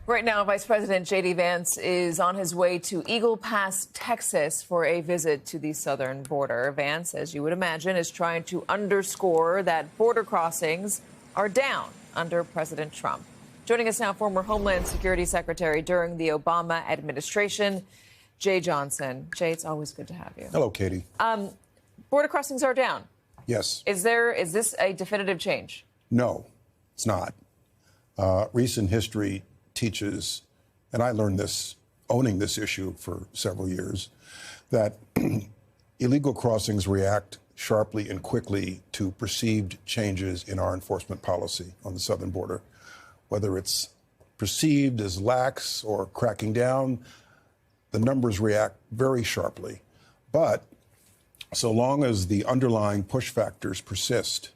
Right now, Vice President J.D. Vance is on his way to Eagle Pass, Texas, for a visit to the southern border. Vance, as you would imagine, is trying to underscore that border crossings are down under President Trump. Joining us now, former Homeland Security Secretary during the Obama administration, Jeh Johnson. Jay, it's always good to have you. Hello, Katie. Border crossings are down. Yes. Is this a definitive change? No, it's not. Recent history teaches, and I learned this owning this issue for several years, that illegal crossings react sharply and quickly to perceived changes in our enforcement policy on the southern border. Whether it's perceived as lax or cracking down, the numbers react very sharply. But so long as the underlying push factors persist,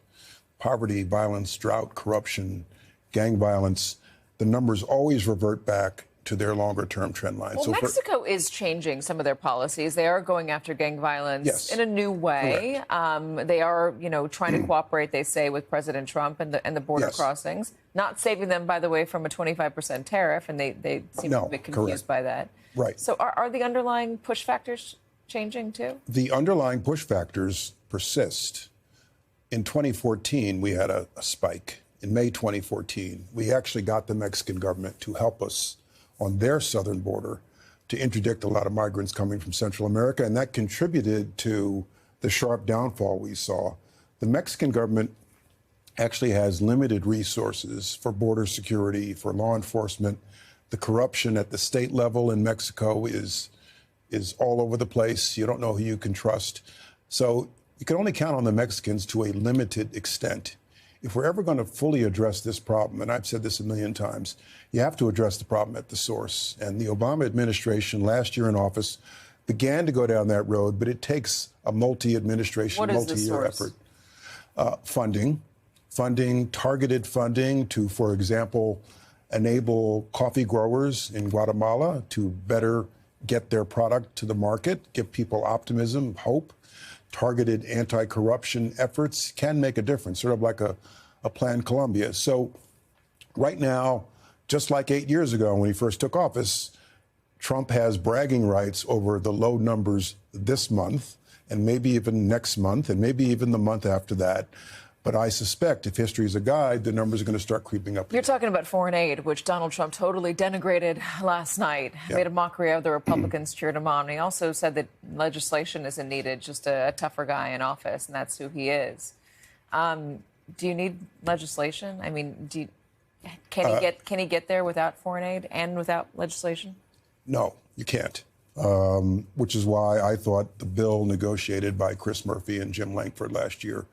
poverty, violence, drought, corruption, gang violence, the numbers always revert back to their longer-term trend line. Well, Mexico is changing some of their policies. They are going after gang violence in a new way. They are, trying to cooperate, they say, with President Trump and the border crossings. Not saving them, by the way, from a 25% tariff, and they seem a bit confused by that. Right. So are the underlying push factors changing, too? The underlying push factors persist. In 2014, we had a spike. In May 2014, we actually got the Mexican government to help us on their southern border to interdict a lot of migrants coming from Central America, and that contributed to the sharp downfall we saw. The Mexican government actually has limited resources for border security, for law enforcement. The corruption at the state level in Mexico is all over the place. You don't know who you can trust. So you can only count on the Mexicans to a limited extent. If we're ever going to fully address this problem, and I've said this a million times, you have to address the problem at the source. And the Obama administration last year in office began to go down that road, but it takes a multi-administration, multi-year effort. Funding, targeted funding to, for example, enable coffee growers in Guatemala to better get their product to the market, give people optimism, hope. Targeted anti-corruption efforts can make a difference, sort of like a Plan Colombia. So right now, just like 8 years ago when he first took office, Trump has bragging rights over the low numbers this month and maybe even next month and maybe even the month after that. But I suspect if history is a guide, the numbers are going to start creeping up. You're talking about foreign aid, which Donald Trump totally denigrated last night, made a mockery of the Republicans, cheered him on. He also said that legislation isn't needed, just a tougher guy in office, and that's who he is. Do you need legislation? I mean, can he get there without foreign aid and without legislation? No, you can't. Which is why I thought the bill negotiated by Chris Murphy and Jim Lankford last year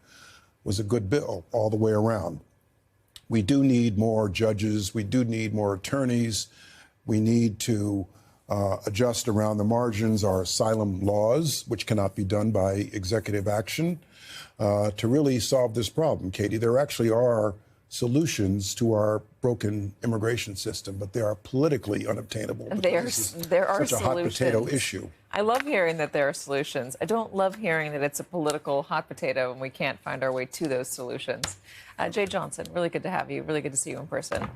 was a good bill all the way around. We do need more judges. We do need more attorneys. We need to adjust around the margins our asylum laws, which cannot be done by executive action, to really solve this problem, Katie. There actually are solutions to our broken immigration system, but they are politically unobtainable. There are such a hot potato issue. I love hearing that there are solutions. I don't love hearing that it's a political hot potato and we can't find our way to those solutions. Jeh Johnson, really good to have you. Really good to see you in person.